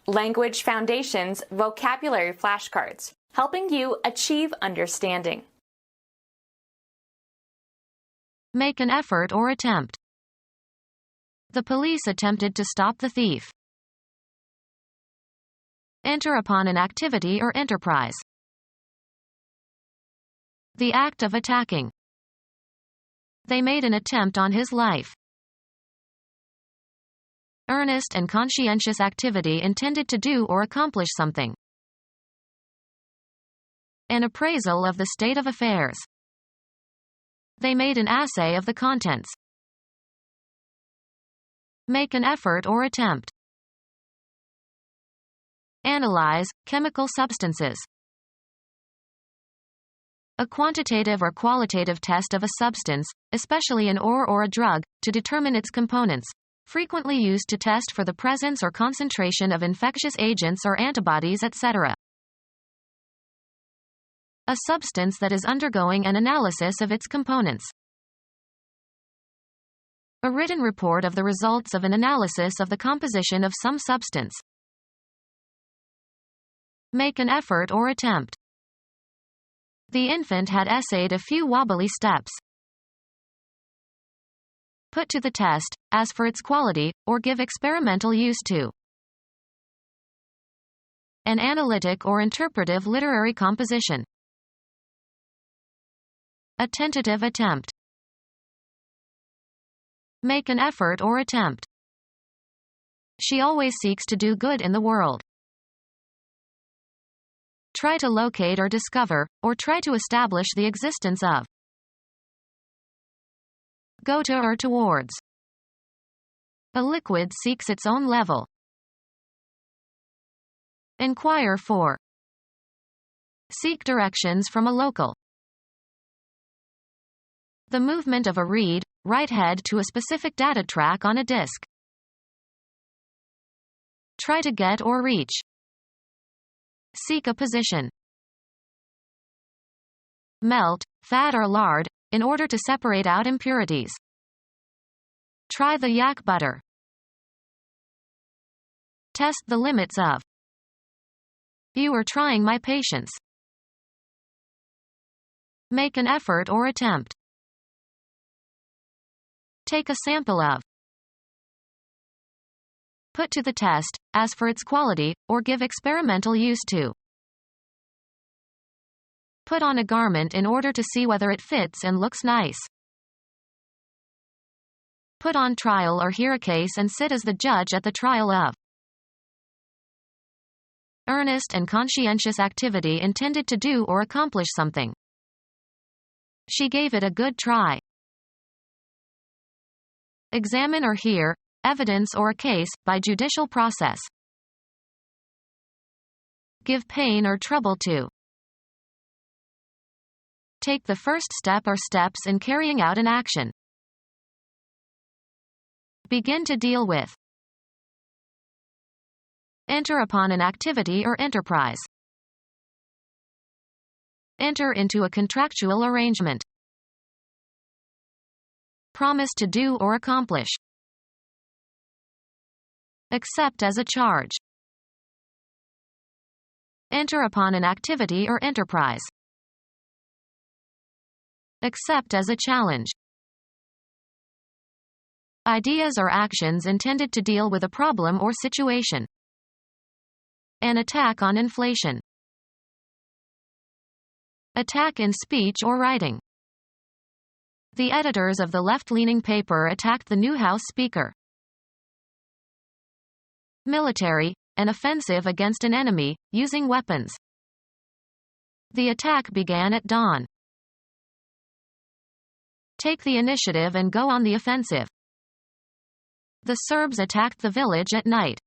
Language Foundations Vocabulary Flashcards, helping you achieve understanding. Make an effort or attempt. The police attempted to stop the thief. Enter upon an activity or enterprise. The act of attacking. They made an attempt on his life. Earnest and conscientious activity intended to do or accomplish something. An appraisal of the state of affairs. They made an assay of the contents. Make an effort or attempt. Analyze chemical substances. A quantitative or qualitative test of a substance, especially an ore or a drug, to determine its components, frequently used to test for the presence or concentration of infectious agents or antibodies, etc. A substance that is undergoing an analysis of its components. A written report of the results of an analysis of the composition of some substance. Make an effort or attempt. The infant had essayed a few wobbly steps. Put to the test, as for its quality, or give experimental use to. An analytic or interpretive literary composition. A tentative attempt. Make an effort or attempt. She always seeks to do good in the world. Try to locate or discover, or try to establish the existence of. Go to or towards. A liquid seeks its own level. Inquire for. Seek directions from a local. The movement of a read, write head to a specific data track on a disk. Try to get or reach. Seek a position. Melt, fat or lard, in order to separate out impurities. Try the yak butter. Test the limits of. You are trying my patience. Make an effort or attempt. Take a sample of. Put to the test, as for its quality, or give experimental use to. Put on a garment in order to see whether it fits and looks nice. Put on trial or hear a case and sit as the judge at the trial of. Earnest and conscientious activity intended to do or accomplish something. She gave it a good try. Examine or hear evidence or a case by judicial process. Give pain or trouble to. Take the first step or steps in carrying out an action. Begin to deal with. Enter upon an activity or enterprise. Enter into a contractual arrangement. Promise to do or accomplish. Accept as a charge. Enter upon an activity or enterprise. Accept as a challenge. Ideas or actions intended to deal with a problem or situation. An attack on inflation. Attack in speech or writing. The editors of the left-leaning paper attacked the new House Speaker. Military, an offensive against an enemy, using weapons. The attack began at dawn. Take the initiative and go on the offensive. The Serbs attacked the village at night.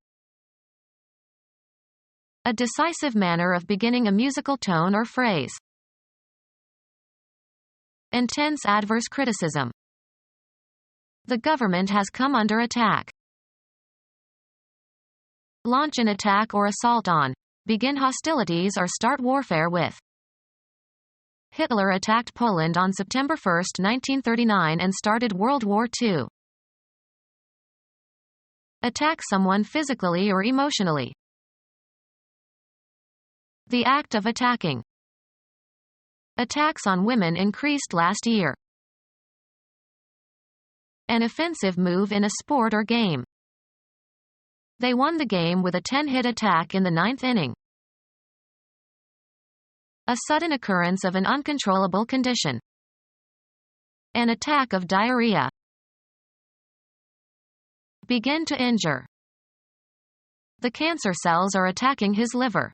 A decisive manner of beginning a musical tone or phrase. Intense adverse criticism. The government has come under attack. Launch an attack or assault on. Begin hostilities or start warfare with. Hitler attacked Poland on September 1, 1939 and started World War II. Attack someone physically or emotionally. The act of attacking. Attacks on women increased last year. An offensive move in a sport or game. They won the game with a 10-hit attack in the 9th inning. A sudden occurrence of an uncontrollable condition. An attack of diarrhea. Begin to injure. The cancer cells are attacking his liver.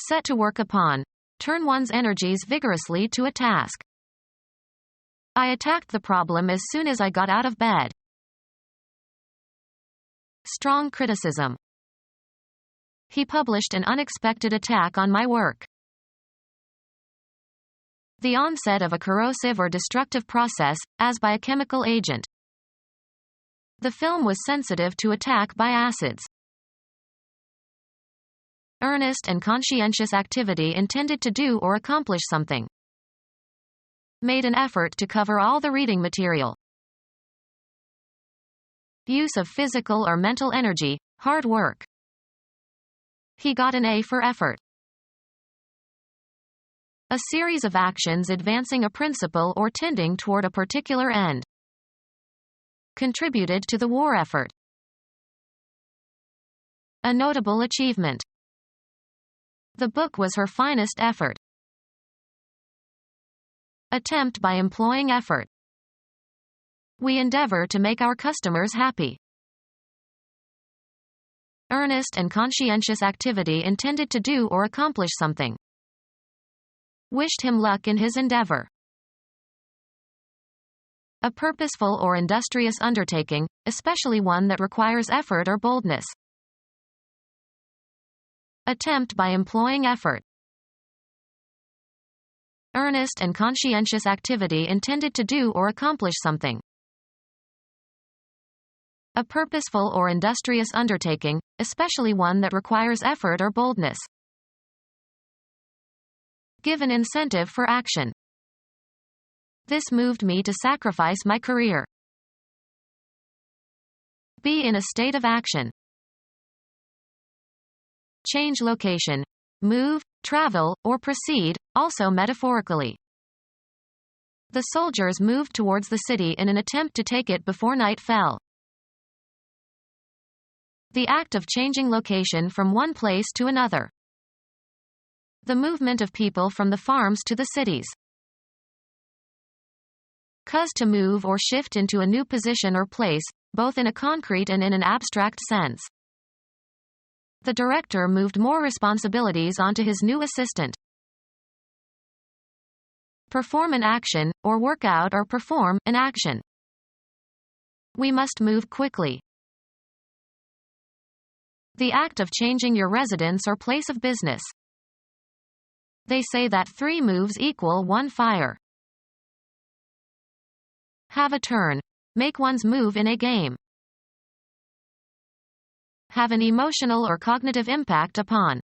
Set to work upon. Turn one's energies vigorously to a task. I attacked the problem as soon as I got out of bed. Strong criticism. He published an unexpected attack on my work. The onset of a corrosive or destructive process, as by a chemical agent. The film was sensitive to attack by acids. Earnest and conscientious activity intended to do or accomplish something. Made an effort to cover all the reading material. Use of physical or mental energy, hard work. He got an A for effort. A series of actions advancing a principle or tending toward a particular end. Contributed to the war effort. A notable achievement. The book was her finest effort. Attempt by employing effort. We endeavor to make our customers happy. Earnest and conscientious activity intended to do or accomplish something. Wished him luck in his endeavor. A purposeful or industrious undertaking, especially one that requires effort or boldness. Attempt by employing effort. Earnest and conscientious activity intended to do or accomplish something. A purposeful or industrious undertaking, especially one that requires effort or boldness. Give an incentive for action. This moved me to sacrifice my career. Be in a state of action. Change location. Move, travel, or proceed, also metaphorically. The soldiers moved towards the city in an attempt to take it before night fell. The act of changing location from one place to another. The movement of people from the farms to the cities. Cause to move or shift into a new position or place, both in a concrete and in an abstract sense. The director moved more responsibilities onto his new assistant. Perform an action, or work out or perform an action. We must move quickly. The act of changing your residence or place of business. They say that 3 moves equal 1 fire. Have a turn. Make one's move in a game. Have an emotional or cognitive impact upon.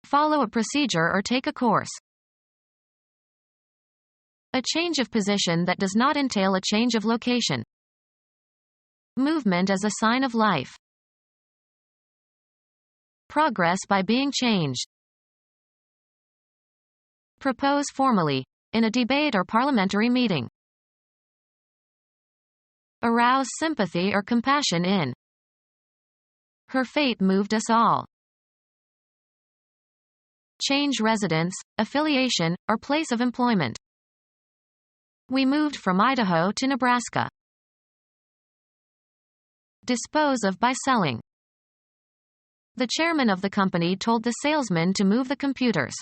Follow a procedure or take a course. A change of position that does not entail a change of location. Movement as a sign of life. Progress by being changed. Propose formally. In a debate or parliamentary meeting. Arouse sympathy or compassion in. Her fate moved us all. Change residence, affiliation, or place of employment. We moved from Idaho to Nebraska. Dispose of by selling. The chairman of the company told the salesman to move the computers.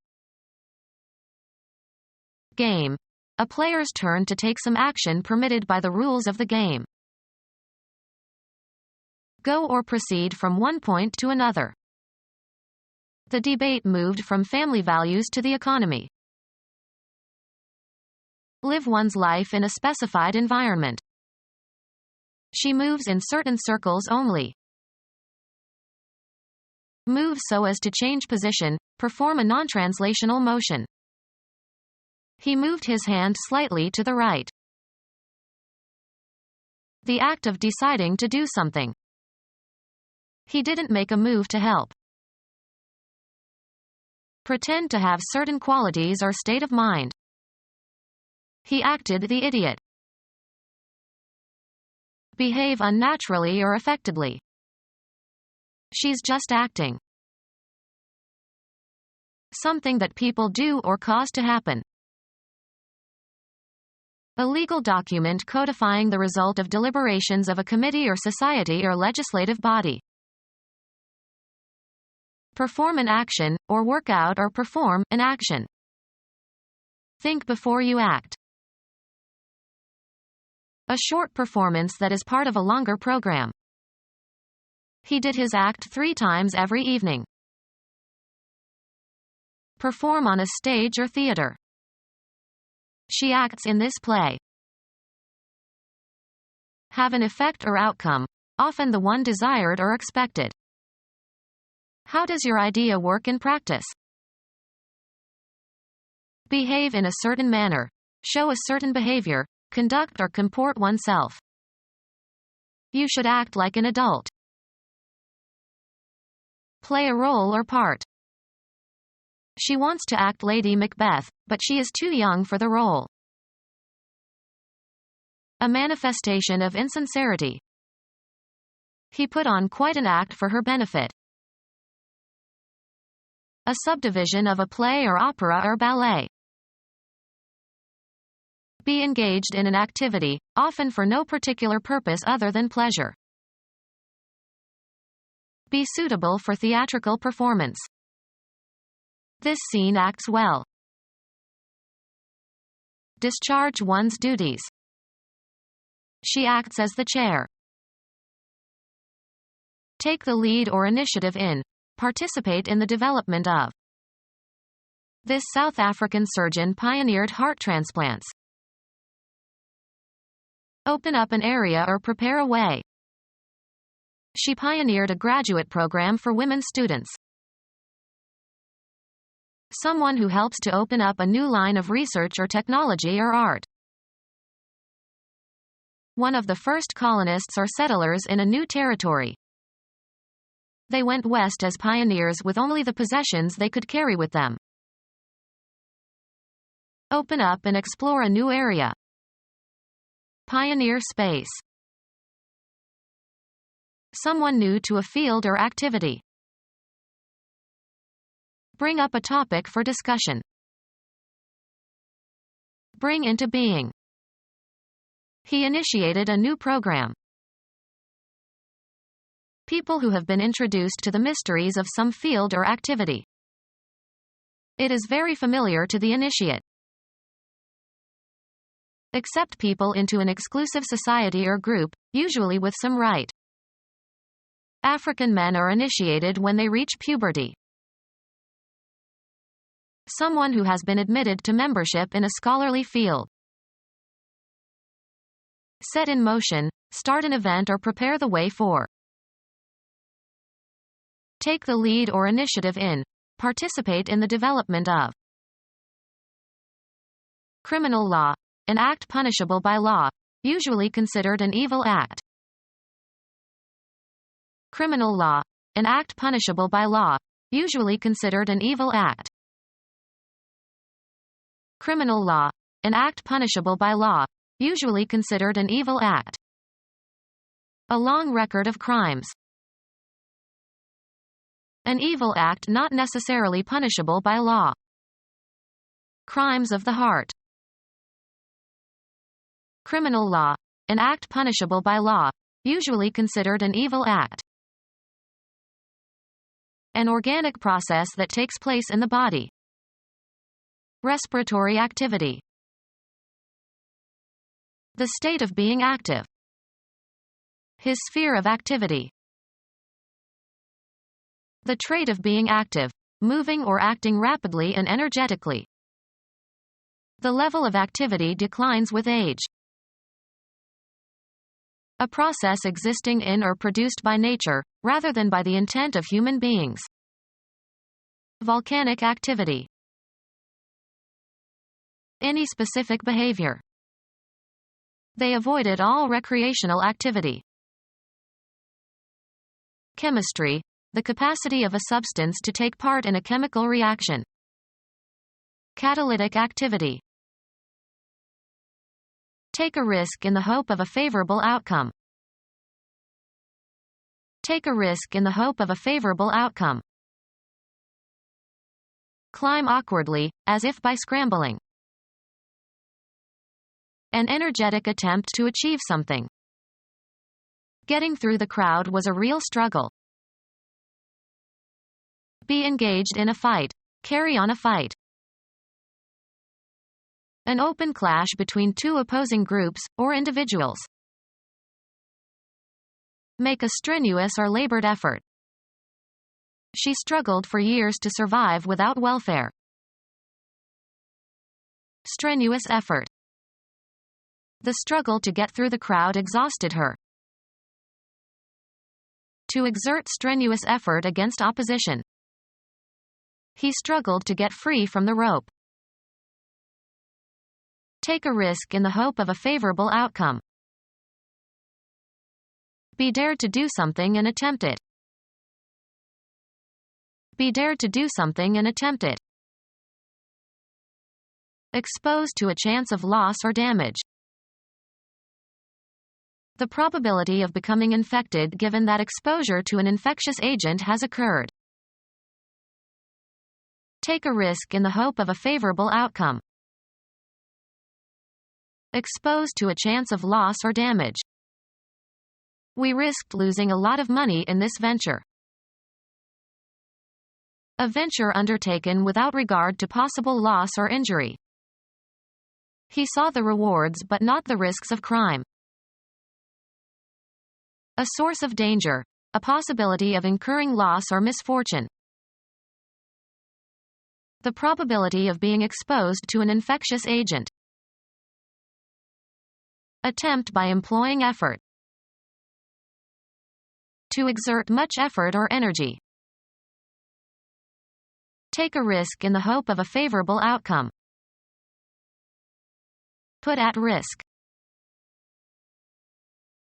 Game. A player's turn to take some action permitted by the rules of the game. Go or proceed from one point to another. The debate moved from family values to the economy. Live one's life in a specified environment. She moves in certain circles only. Move so as to change position, perform a non-translational motion. He moved his hand slightly to the right. The act of deciding to do something. He didn't make a move to help. Pretend to have certain qualities or state of mind. He acted the idiot. Behave unnaturally or affectedly. She's just acting. Something that people do or cause to happen. A legal document codifying the result of deliberations of a committee or society or legislative body. Perform an action, or work out or perform an action. Think before you act. A short performance that is part of a longer program. He did his act 3 times every evening. Perform on a stage or theater. She acts in this play. Have an effect or outcome, often the one desired or expected. How does your idea work in practice? Behave in a certain manner. Show a certain behavior, conduct or comport oneself. You should act like an adult. Play a role or part. She wants to act Lady Macbeth, but she is too young for the role. A manifestation of insincerity. He put on quite an act for her benefit. A subdivision of a play or opera or ballet. Be engaged in an activity, often for no particular purpose other than pleasure. Be suitable for theatrical performance. This scene acts well. Discharge one's duties. She acts as the chair. Take the lead or initiative in. Participate in the development of. This South African surgeon pioneered heart transplants. Open up an area or prepare a way. She pioneered a graduate program for women students. Someone who helps to open up a new line of research or technology or art. One of the first colonists or settlers in a new territory. They went west as pioneers with only the possessions they could carry with them. Open up and explore a new area. Pioneer space. Someone new to a field or activity. Bring up a topic for discussion. Bring into being. He initiated a new program. People who have been introduced to the mysteries of some field or activity. It is very familiar to the initiate. Accept people into an exclusive society or group, usually with some right. African men are initiated when they reach puberty. Someone who has been admitted to membership in a scholarly field. Set in motion, start an event or prepare the way for. Take the lead or initiative in. Participate in the development of. Criminal law. An act punishable by law, usually considered an evil act. Criminal law. An act punishable by law, usually considered an evil act. Criminal law. An act punishable by law, usually considered an evil act. A long record of crimes. An evil act not necessarily punishable by law. Crimes of the heart. Criminal law. An act punishable by law, usually considered an evil act. An organic process that takes place in the body. Respiratory activity. The state of being active. His sphere of activity. The trait of being active, moving or acting rapidly and energetically. The level of activity declines with age. A process existing in or produced by nature, rather than by the intent of human beings. Volcanic activity. Any specific behavior. They avoided all recreational activity. Chemistry, the capacity of a substance to take part in a chemical reaction. Catalytic activity. Take a risk in the hope of a favorable outcome. Take a risk in the hope of a favorable outcome. Climb awkwardly, as if by scrambling. An energetic attempt to achieve something. Getting through the crowd was a real struggle. Be engaged in a fight. Carry on a fight. An open clash between two opposing groups, or individuals. Make a strenuous or labored effort. She struggled for years to survive without welfare. Strenuous effort. The struggle to get through the crowd exhausted her. To exert strenuous effort against opposition. He struggled to get free from the rope. Take a risk in the hope of a favorable outcome. Be dared to do something and attempt it. Be dared to do something and attempt it. Exposed to a chance of loss or damage. The probability of becoming infected given that exposure to an infectious agent has occurred. Take a risk in the hope of a favorable outcome. Exposed to a chance of loss or damage. We risked losing a lot of money in this venture. A venture undertaken without regard to possible loss or injury. He saw the rewards but not the risks of crime. A source of danger, a possibility of incurring loss or misfortune. The probability of being exposed to an infectious agent. Attempt by employing effort. To exert much effort or energy. Take a risk in the hope of a favorable outcome. Put at risk.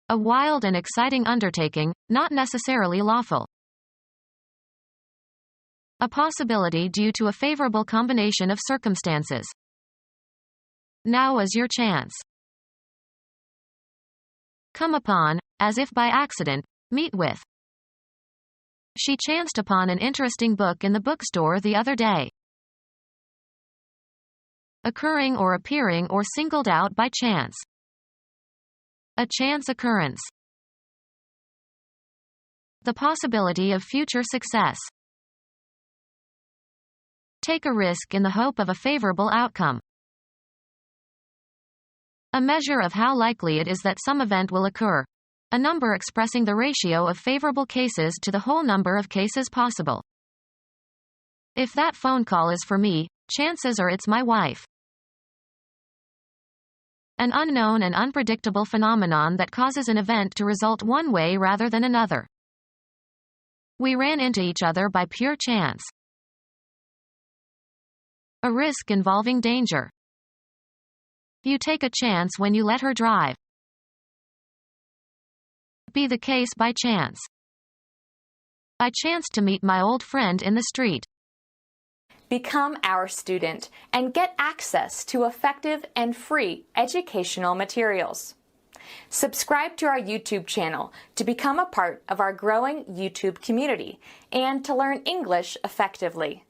A wild and exciting undertaking, not necessarily lawful. A possibility due to a favorable combination of circumstances. Now is your chance. Come upon, as if by accident, meet with. She chanced upon an interesting book in the bookstore the other day. Occurring or appearing or singled out by chance. A chance occurrence. The possibility of future success. Take a risk in the hope of a favorable outcome. A measure of how likely it is that some event will occur. A number expressing the ratio of favorable cases to the whole number of cases possible. If that phone call is for me, chances are it's my wife. An unknown and unpredictable phenomenon that causes an event to result one way rather than another. We ran into each other by pure chance. A risk involving danger. You take a chance when you let her drive. Be the case by chance. I chanced to meet my old friend in the street. Become our student and get access to effective and free educational materials. Subscribe to our YouTube channel to become a part of our growing YouTube community and to learn English effectively.